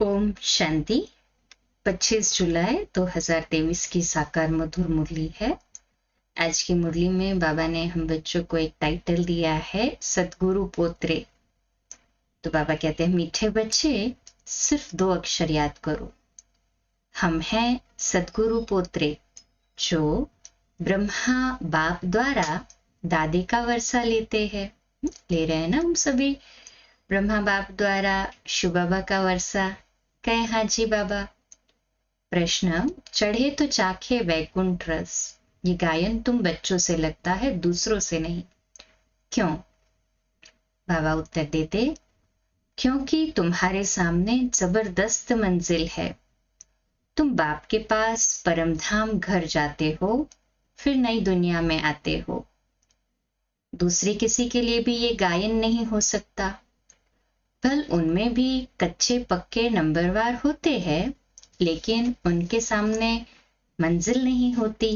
ओम शांति। 25 जुलाई 2023 की साकार मधुर मुरली है। आज की मुरली में बाबा ने हम बच्चों को एक टाइटल दिया है, सद्गुरु पोत्रे। तो बाबा कहते हैं, मीठे बच्चे सिर्फ 2 अक्षर याद करो। हम हैं सद्गुरु पोत्रे, जो ब्रह्मा बाप द्वारा दादे का वर्षा लेते हैं। ले रहे हैं ना हम सभी, ब्रह्मा बाप द्वारा शिव बाबा का वर्षा। कहे हाँ जी बाबा। प्रश्न, चढ़े तो चाखे वैकुंठ रस। ये गायन तुम बच्चों से लगता है, दूसरों से नहीं। क्यों? बाबा उत्तर देते, क्योंकि तुम्हारे सामने जबरदस्त मंजिल है। तुम बाप के पास परमधाम घर जाते हो, फिर नई दुनिया में आते हो। दूसरे किसी के लिए भी ये गायन नहीं हो सकता। भल उनमें भी कच्चे पक्के नंबरवार होते हैं, लेकिन उनके सामने मंजिल नहीं होती।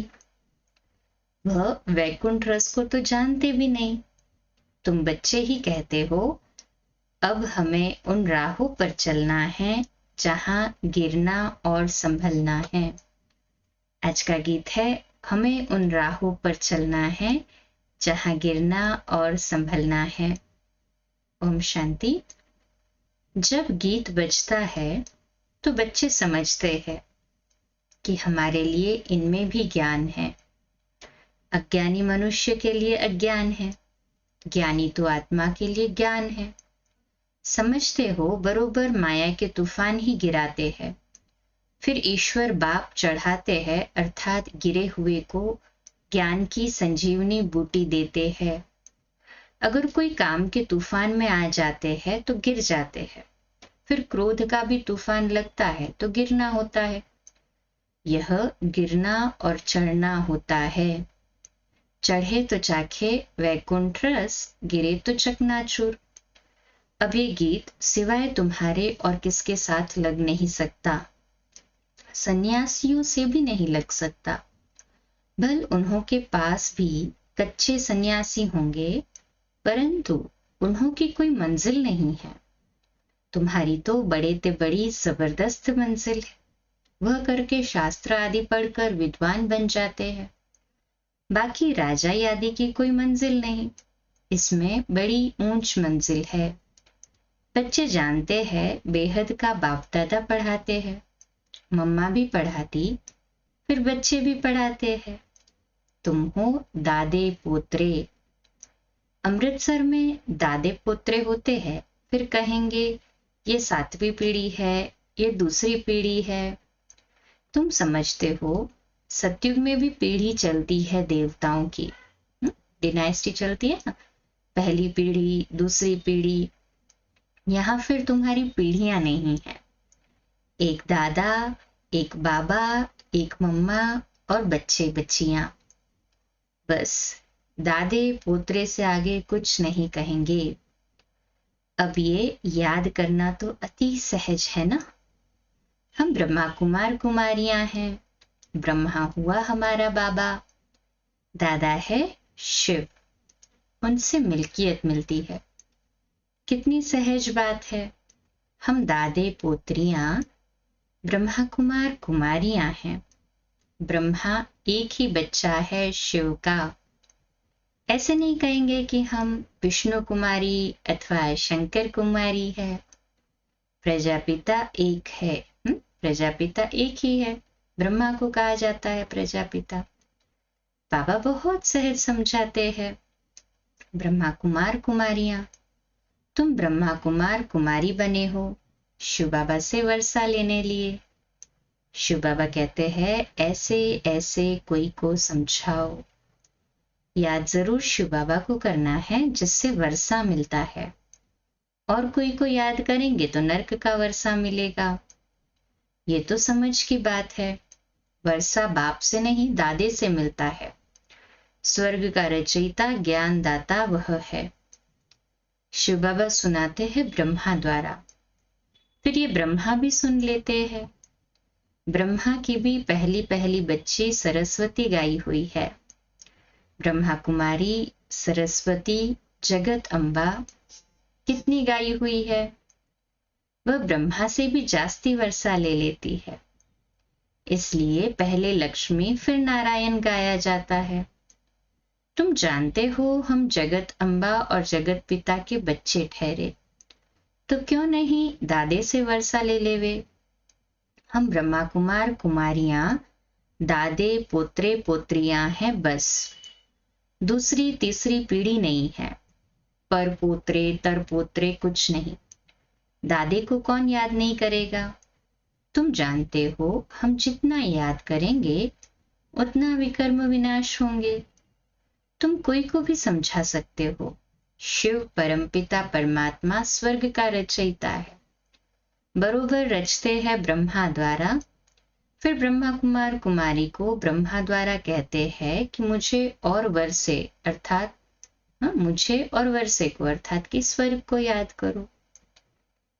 वह वैकुंठ रस को तो जानते भी नहीं। तुम बच्चे ही कहते हो, अब हमें उन राहों पर चलना है जहां गिरना और संभलना है। आज का गीत है, हमें उन राहों पर चलना है जहां गिरना और संभलना है। ओम शांति। जब गीत बजता है तो बच्चे समझते हैं कि हमारे लिए इनमें भी ज्ञान है। अज्ञानी मनुष्य के लिए अज्ञान है, ज्ञानी तो आत्मा के लिए ज्ञान है। समझते हो, बरोबर माया के तूफान ही गिराते हैं, फिर ईश्वर बाप चढ़ाते हैं, अर्थात गिरे हुए को ज्ञान की संजीवनी बूटी देते हैं। अगर कोई काम के तूफान में आ जाते हैं तो गिर जाते हैं, फिर क्रोध का भी तूफान लगता है तो गिरना होता है। यह गिरना और चढ़ना होता है। चढ़े तो चाखे वैकुंठ रस, गिरे तो चकनाचूर। अब ये गीत सिवाय तुम्हारे और किसके साथ लग नहीं सकता। सन्यासियों से भी नहीं लग सकता। भल उन्हों के पास भी कच्चे सन्यासी होंगे, परंतु उन्हों की कोई मंजिल नहीं है। तुम्हारी तो बड़े ते बड़ी जबरदस्त मंजिल है। वह करके शास्त्र आदि पढ़कर विद्वान बन जाते हैं। बाकी राजा आदि की कोई मंजिल नहीं। इसमें बड़ी ऊंच मंजिल है। बच्चे जानते हैं, बेहद का बाप दादा पढ़ाते हैं, मम्मा भी पढ़ाती, फिर बच्चे भी पढ़ाते हैं। तुम हो दादे पोत्रे। अमृतसर में दादे पोत्रे होते हैं, फिर कहेंगे ये 7वीं पीढ़ी है, ये दूसरी पीढ़ी है। तुम समझते हो, सतयुग में भी पीढ़ी चलती है देवताओं की। डिनाइस्टी चलती है ना, पहली पीढ़ी, दूसरी पीढ़ी। यहाँ फिर तुम्हारी पीढ़ियां नहीं है। एक दादा, एक बाबा, एक मम्मा और बच्चे बच्चियां। बस दादे पोत्रे से आगे कुछ नहीं कहेंगे। अब ये याद करना तो अति सहज है ना। हम ब्रह्मा कुमार कुमारियां हैं। ब्रह्मा हुआ हमारा बाबा, दादा है शिव, उनसे मिल्कियत मिलती है। कितनी सहज बात है। हम दादे पोत्रियां ब्रह्मा कुमार कुमारियां हैं। ब्रह्मा एक ही बच्चा है शिव का। ऐसे नहीं कहेंगे कि हम विष्णु कुमारी अथवा शंकर कुमारी है। प्रजापिता एक है। प्रजापिता एक ही है। ब्रह्मा को कहा जाता है प्रजापिता। बाबा बहुत सहज समझाते हैं। ब्रह्मा कुमार कुमारियां, तुम ब्रह्मा कुमार कुमारी बने हो शिव बाबा से वर्षा लेने लिए। शिव बाबा कहते हैं, ऐसे ऐसे कोई को समझाओ। याद जरूर शिव बाबा को करना है, जिससे वर्षा मिलता है। और कोई को याद करेंगे तो नरक का वर्षा मिलेगा। ये तो समझ की बात है। वर्षा बाप से नहीं, दादे से मिलता है। स्वर्ग का रचयिता ज्ञान दाता वह है। शिव बाबा सुनाते हैं ब्रह्मा द्वारा, फिर ये ब्रह्मा भी सुन लेते हैं। ब्रह्मा की भी पहली पहली बच्ची सरस्वती गाई हुई है। ब्रह्मा कुमारी, सरस्वती, जगत अम्बा कितनी गाई हुई है। वह ब्रह्मा से भी जास्ती वर्षा ले लेती है। इसलिए पहले लक्ष्मी फिर नारायण गाया जाता है। तुम जानते हो हम जगत अम्बा और जगत पिता के बच्चे ठहरे, तो क्यों नहीं दादे से वर्षा ले लेवे। हम ब्रह्मा कुमार कुमारियां दादे पोत्रे पोत्रियां हैं बस, दूसरी तीसरी पीढ़ी नहीं है। पर पोत्रे तर पोत्रे कुछ नहीं। दादे को कौन याद नहीं करेगा। तुम जानते हो हम जितना याद करेंगे उतना विकर्म विनाश होंगे। तुम कोई को भी समझा सकते हो, शिव परमपिता परमात्मा स्वर्ग का रचयिता है। बरोबर रचते हैं ब्रह्मा द्वारा। फिर ब्रह्मा कुमार कुमारी को ब्रह्मा द्वारा कहते हैं कि मुझे और वर्षे अर्थात मुझे और वर्षे को अर्थात कि स्वर्ग को याद करो।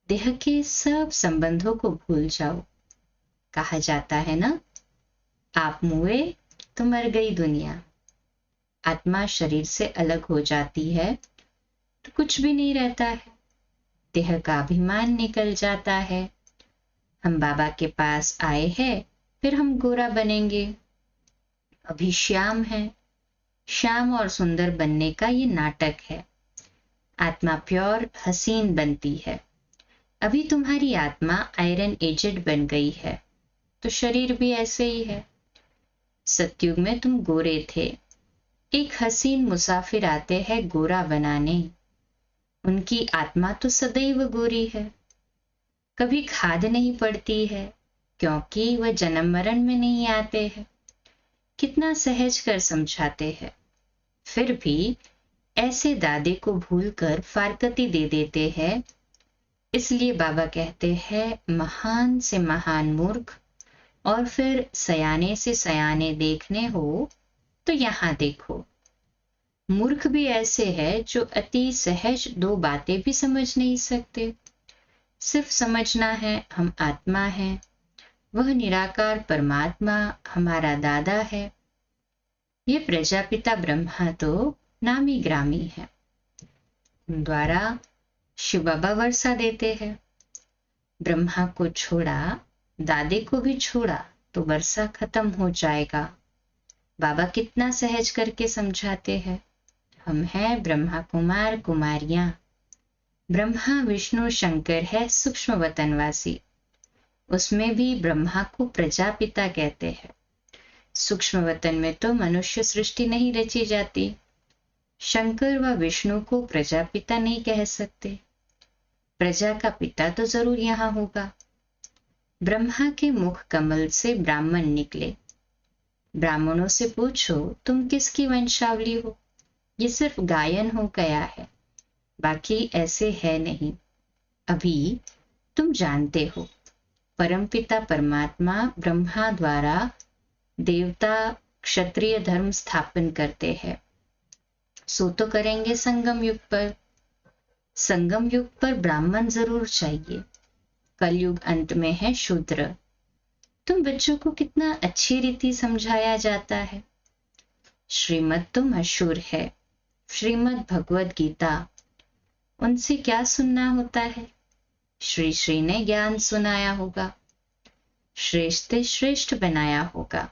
देह के सब संबंधों को भूल जाओ। कहा जाता है ना, आप मुए तो मर गई दुनिया। आत्मा शरीर से अलग हो जाती है तो कुछ भी नहीं रहता है। देह का अभिमान निकल जाता है। हम बाबा के पास आए हैं, फिर हम गोरा बनेंगे। अभी श्याम है। श्याम और सुंदर बनने का ये नाटक है। आत्मा प्योर हसीन बनती है। अभी तुम्हारी आत्मा आयरन एजेड बन गई है, तो शरीर भी ऐसे ही है। सतयुग में तुम गोरे थे। एक हसीन मुसाफिर आते हैं गोरा बनाने। उनकी आत्मा तो सदैव गोरी है। कभी खाद नहीं पड़ती है, क्योंकि वह जन्म मरण में नहीं आते हैं। कितना सहज कर समझाते हैं। फिर भी ऐसे दादे को भूलकर फारकती दे देते हैं। इसलिए बाबा कहते हैं महान से महान मूर्ख, और फिर सयाने से सयाने देखने हो तो यहां देखो। मूर्ख भी ऐसे है जो अति सहज दो बातें भी समझ नहीं सकते। सिर्फ समझना है हम आत्मा हैं, वह निराकार परमात्मा हमारा दादा है। ये प्रजापिता ब्रह्मा तो नामी ग्रामी है। द्वारा शिव बाबा वर्षा देते हैं। ब्रह्मा को छोड़ा, दादे को भी छोड़ा तो वर्षा खत्म हो जाएगा। बाबा कितना सहज करके समझाते हैं। हम हैं ब्रह्मा कुमार कुमारियां। ब्रह्मा विष्णु शंकर है सूक्ष्म वतनवासी। उसमें भी ब्रह्मा को प्रजापिता कहते हैं। सूक्ष्म वतन में तो मनुष्य सृष्टि नहीं रची जाती। शंकर व विष्णु को प्रजापिता नहीं कह सकते। प्रजा का पिता तो जरूर यहां होगा। ब्रह्मा के मुख कमल से ब्राह्मण निकले। ब्राह्मणों से पूछो तुम किसकी वंशावली हो। ये सिर्फ गायन हो गया है, बाकी ऐसे है नहीं। अभी तुम जानते हो परमपिता परमात्मा ब्रह्मा द्वारा देवता क्षत्रिय धर्म स्थापन करते हैं। सो तो करेंगे संगम युग पर। संगम युग पर ब्राह्मण जरूर चाहिए। कलयुग अंत में है शूद्र। तुम बच्चों को कितना अच्छी रीति समझाया जाता है। श्रीमद तो मशहूर है, श्रीमद भगवद गीता। उनसे क्या सुनना होता है। श्री श्री ने ज्ञान सुनाया होगा, श्रेष्ठ श्रेष्ठ बनाया होगा।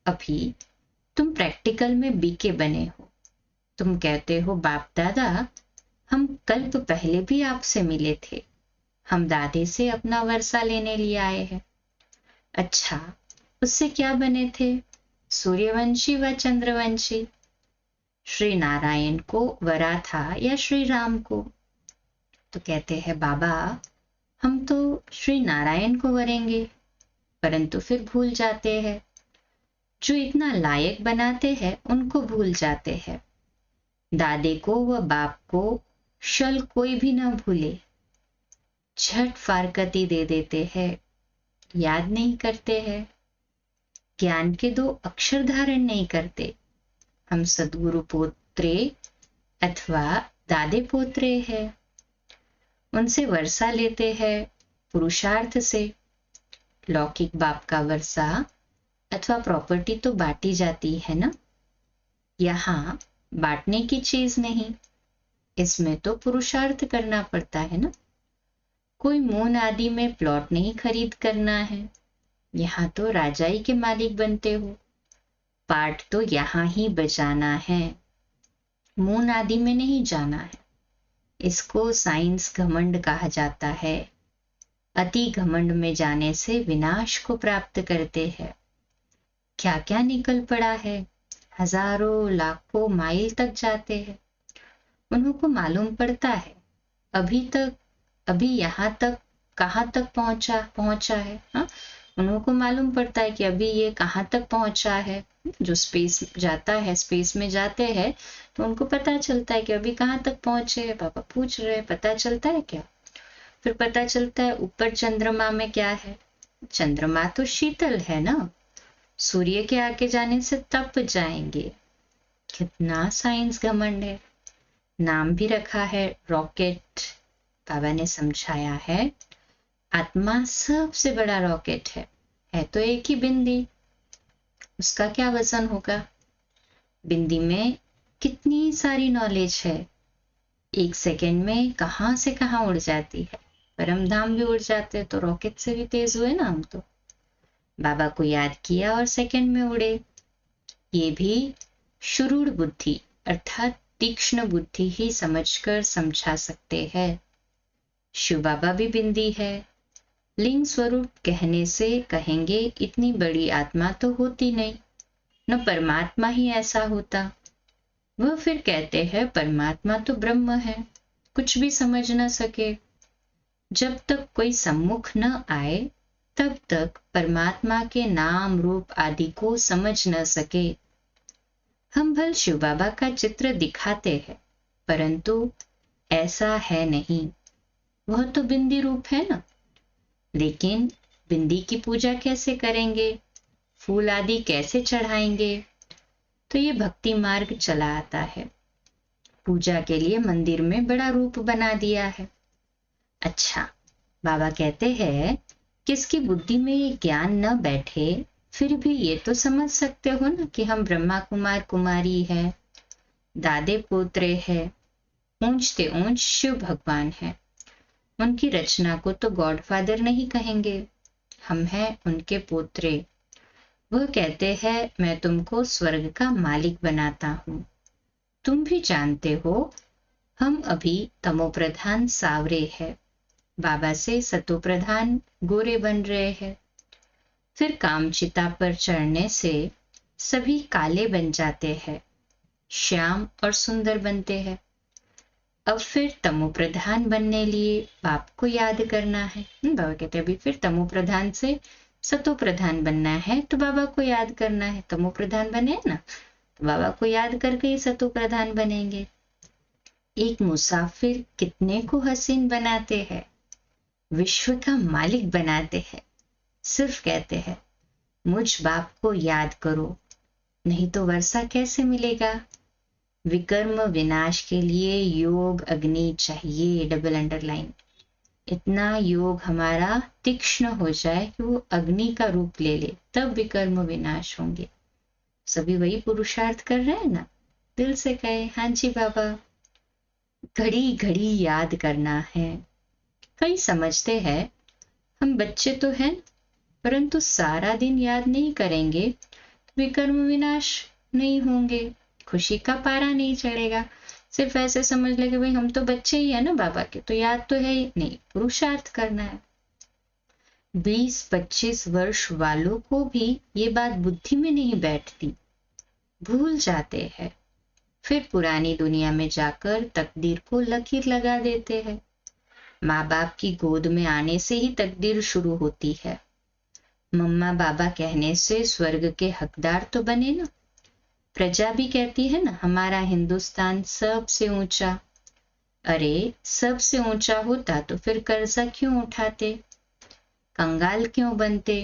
अभी तुम प्रैक्टिकल में बीके बने हो। तुम कहते हो बाप दादा हम कल्प पहले भी आपसे मिले थे, हम दादे से अपना वर्षा लेने लिए आए हैं। अच्छा, उससे क्या बने थे। सूर्यवंशी व चंद्रवंशी। श्री नारायण को वरा था या श्री राम को। तो कहते हैं बाबा हम तो श्री नारायण को वरेंगे, परंतु फिर भूल जाते हैं। जो इतना लायक बनाते हैं उनको भूल जाते हैं। दादे को व बाप को शल कोई भी न भूले। झट फारकती दे देते हैं, याद नहीं करते हैं। ज्ञान के दो अक्षर धारण नहीं करते। हम सदगुरु पोत्रे अथवा दादे पोत्रे हैं। उनसे वर्षा लेते हैं पुरुषार्थ से। लौकिक बाप का वर्षा अथवा प्रॉपर्टी तो बांटी जाती है ना। यहाँ बांटने की चीज नहीं, इसमें तो पुरुषार्थ करना पड़ता है ना। कोई मून आदि में प्लॉट नहीं खरीद करना है, यहाँ तो राजाई के मालिक बनते हो। पाठ तो यहाँ ही बजाना है, मून आदि में नहीं जाना है। इसको साइंस घमंड कहा जाता है। अति घमंड में जाने से विनाश को प्राप्त करते हैं। क्या क्या निकल पड़ा है, हजारों लाखों माइल तक जाते हैं। उनको मालूम पड़ता है अभी यहाँ तक कहाँ तक पहुंचा है। हाँ, उनको मालूम पड़ता है कि अभी ये कहाँ तक पहुंचा है। जो स्पेस जाता है, स्पेस में जाते हैं तो उनको पता चलता है कि अभी कहाँ तक पहुंचे हैं। पापा पूछ रहे, पता चलता है क्या? फिर पता चलता है ऊपर चंद्रमा में क्या है। चंद्रमा तो शीतल है ना, सूर्य के आगे जाने से तप जाएंगे। कितना साइंस घमंड है। नाम भी रखा है रॉकेट। बाबा ने समझाया है आत्मा सबसे बड़ा रॉकेट है तो एक ही बिंदी, उसका क्या वजन होगा। बिंदी में कितनी सारी नॉलेज है, एक सेकेंड में कहां से कहां उड़ जाती है। परम धाम भी उड़ जाते हैं, तो रॉकेट से भी तेज हुए ना हम तो। बाबा को याद किया और सेकेंड में उड़े। ये भी शुरूढ़ बुद्धि अर्थात तीक्ष्ण बुद्धि ही समझकर समझा सकते हैं। शिव बाबा भी बिंदी है। लिंग स्वरूप कहने से कहेंगे इतनी बड़ी आत्मा तो होती नहीं, न परमात्मा ही ऐसा होता। वह फिर कहते हैं परमात्मा तो ब्रह्म है, कुछ भी समझ न सके। जब तक कोई सम्मुख न आए तब तक परमात्मा के नाम रूप आदि को समझ न सके। हम भल शिव बाबा का चित्र दिखाते हैं, परंतु ऐसा है नहीं। वह तो बिंदी रूप है ना। लेकिन बिंदी की पूजा कैसे करेंगे, फूल आदि कैसे चढ़ाएंगे? तो ये भक्ति मार्ग चला आता है। पूजा के लिए मंदिर में बड़ा रूप बना दिया है। अच्छा, बाबा कहते हैं किसकी बुद्धि में ये ज्ञान न बैठे, फिर भी ये तो समझ सकते हो ना कि हम ब्रह्मा कुमार कुमारी है, दादे पोत्रे है, ऊंचते ऊंच शिव भगवान है। उनकी रचना को तो गॉडफादर नहीं कहेंगे, हम हैं उनके पोत्रे। वह कहते हैं मैं तुमको स्वर्ग का मालिक बनाता हूँ। तुम भी जानते हो हम अभी तमोप्रधान सावरे है, बाबा से सतोप्रधान गोरे बन रहे हैं। फिर कामचिता पर चढ़ने से सभी काले बन जाते हैं, श्याम और सुंदर बनते हैं। अब फिर तमोप्रधान बनने लिए बाप को याद करना है। बाबा कहते हैं अभी फिर तमोप्रधान से सतोप्रधान बनना है तो बाबा को याद करना है। तमोप्रधान बने ना तो बाबा को याद करके ही सतोप्रधान बनेंगे। एक मुसाफिर कितने को हसीन बनाते हैं, विश्व का मालिक बनाते हैं। सिर्फ कहते हैं मुझ बाप को याद करो, नहीं तो वर्षा कैसे मिलेगा। विकर्म विनाश के लिए योग अग्नि चाहिए, डबल अंडरलाइन। इतना योग हमारा तीक्ष्ण हो जाए कि वो अग्नि का रूप ले ले, तब विकर्म विनाश होंगे। सभी वही पुरुषार्थ कर रहे हैं ना। दिल से कहे हाँ जी बाबा। घड़ी घड़ी याद करना है। कई समझते हैं हम बच्चे तो हैं, परंतु सारा दिन याद नहीं करेंगे तो विकर्म विनाश नहीं होंगे, खुशी का पारा नहीं चढ़ेगा। सिर्फ ऐसे समझ ले कि भाई हम तो बच्चे ही है ना बाबा के, तो याद तो है ही नहीं, पुरुषार्थ करना है। 20-25 वर्ष वालों को भी ये बात बुद्धि में नहीं बैठती, भूल जाते हैं। फिर पुरानी दुनिया में जाकर तकदीर को लकीर लगा देते हैं। माँ बाप की गोद में आने से ही तकदीर शुरू होती है। मम्मा बाबा कहने से स्वर्ग के हकदार तो बने ना। प्रजा भी कहती है ना हमारा हिंदुस्तान सबसे ऊंचा। अरे सबसे ऊंचा होता तो फिर कर्जा क्यों उठाते, कंगाल क्यों बनते।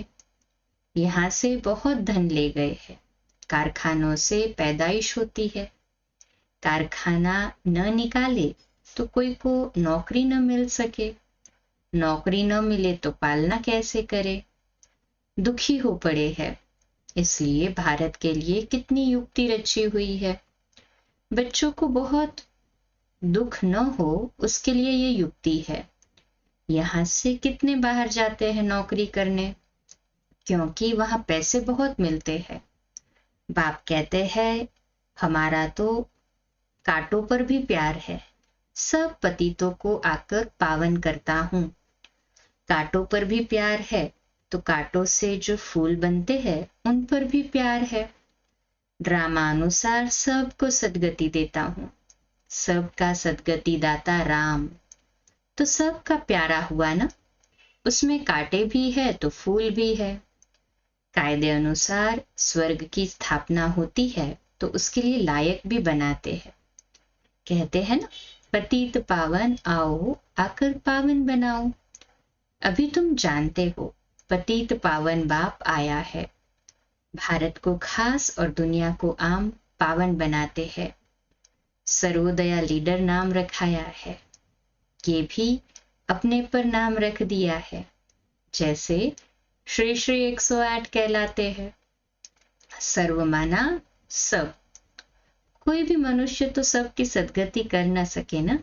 यहाँ से बहुत धन ले गए हैं। कारखानों से पैदाइश होती है, कारखाना न निकाले तो कोई को नौकरी न मिल सके, नौकरी न मिले तो पालना कैसे करे। दुखी हो पड़े हैं। इसलिए भारत के लिए कितनी युक्ति रची हुई है। बच्चों को बहुत दुख न हो उसके लिए ये युक्ति है। यहाँ से कितने बाहर जाते हैं नौकरी करने, क्योंकि वहां पैसे बहुत मिलते हैं। बाप कहते हैं, हमारा तो कांटों पर भी प्यार है, सब पतितों को आकर पावन करता हूँ। कांटों पर भी प्यार है तो कांटों से जो फूल बनते हैं उन पर भी प्यार है। ड्रामा अनुसार सबको सदगति देता हूँ, सबका सदगति दाता राम। तो सबका प्यारा हुआ ना, उसमें कांटे भी है तो फूल भी है। कायदे अनुसार स्वर्ग की स्थापना होती है तो उसके लिए लायक भी बनाते हैं। कहते हैं ना, पतित पावन आओ आकर पावन बनाओ। अभी तुम जानते हो पतित पावन बाप आया है, भारत को खास और दुनिया को आम पावन बनाते हैं। सर्वोदया लीडर नाम रखाया है, ये भी अपने पर नाम रख दिया है, जैसे श्री श्री 108 कहलाते हैं। सर्व माना सब, कोई भी मनुष्य तो सबकी सदगति कर ना सके ना,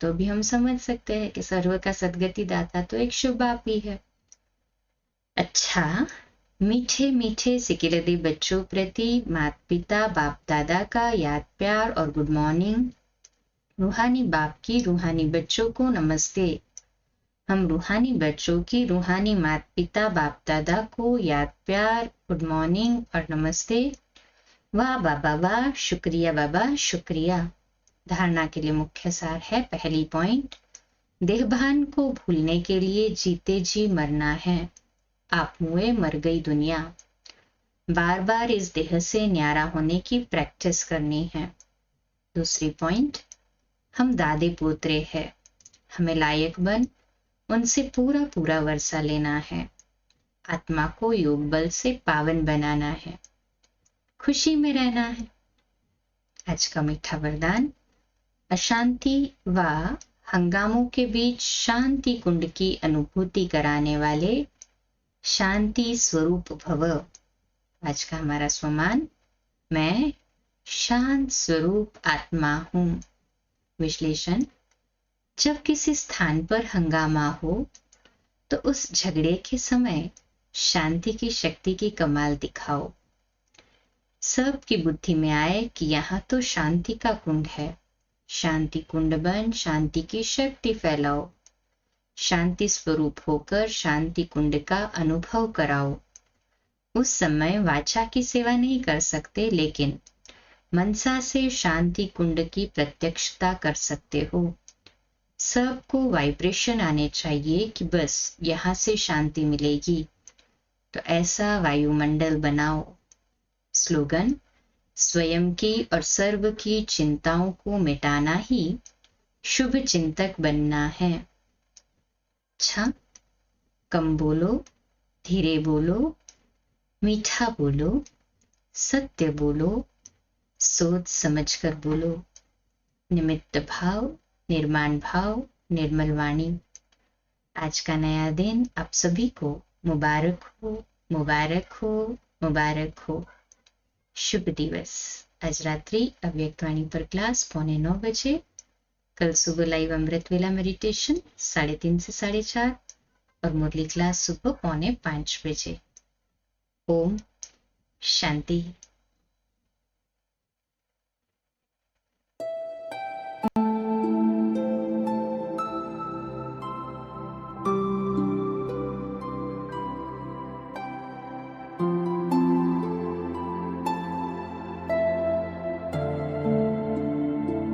तो भी हम समझ सकते हैं कि सर्व का सदगति दाता तो एक शुभ बाप ही है। अच्छा, मीठे मीठे सिकिलदी बच्चों प्रति माता पिता बाप दादा का याद प्यार और गुड मॉर्निंग। रूहानी बाप की रूहानी बच्चों को नमस्ते। हम रूहानी बच्चों की रूहानी माता पिता बाप दादा को याद प्यार गुड मॉर्निंग और नमस्ते। वाह बाबा वाह, शुक्रिया बाबा शुक्रिया। धारणा के लिए मुख्य सार है, पहली पॉइंट, देहभान को भूलने के लिए जीते जी मरना है। आप हुए मर गई दुनिया, बार बार इस देह से न्यारा होने की प्रैक्टिस करनी है। दूसरी पॉइंट, हम दादे पोतरे हैं, हमें लायक बन उनसे पूरा पूरा वर्षा लेना है। आत्मा को योग बल से पावन बनाना है, खुशी में रहना है। आज का मीठा वरदान, अशांति व हंगामों के बीच शांति कुंड की अनुभूति कराने वाले शांति स्वरूप भव। आज का हमारा स्वमान, मैं शांत स्वरूप आत्मा हूं। विश्लेषण, जब किसी स्थान पर हंगामा हो तो उस झगड़े के समय शांति की शक्ति की कमाल दिखाओ। सबकी बुद्धि में आए कि यहाँ तो शांति का कुंड है, शांति कुंड बन शांति की शक्ति फैलाओ। शांति स्वरूप होकर शांति कुंड का अनुभव कराओ। उस समय वाचा की सेवा नहीं कर सकते, लेकिन मनसा से शांति कुंड की प्रत्यक्षता कर सकते हो। सबको वाइब्रेशन आने चाहिए कि बस यहाँ से शांति मिलेगी, तो ऐसा वायुमंडल बनाओ। स्लोगन, स्वयं की और सर्व की चिंताओं को मिटाना ही शुभ चिंतक बनना है। अच्छा, कम बोलो, धीरे बोलो, मीठा बोलो, सत्य बोलो, सोच समझकर बोलो। निमित्त भाव, निर्माण भाव, निर्मल वाणी। आज का नया दिन आप सभी को मुबारक हो, मुबारक हो, मुबारक हो। शुभ दिवस। आज रात्रि अव्यक्तवाणी पर क्लास 9:45 बजे, कल सुबह लाइव अमृत वेला मेडिटेशन 3:30 से 4:30 और मुरली क्लास सुबह 4:45 बजे। ओम शांति।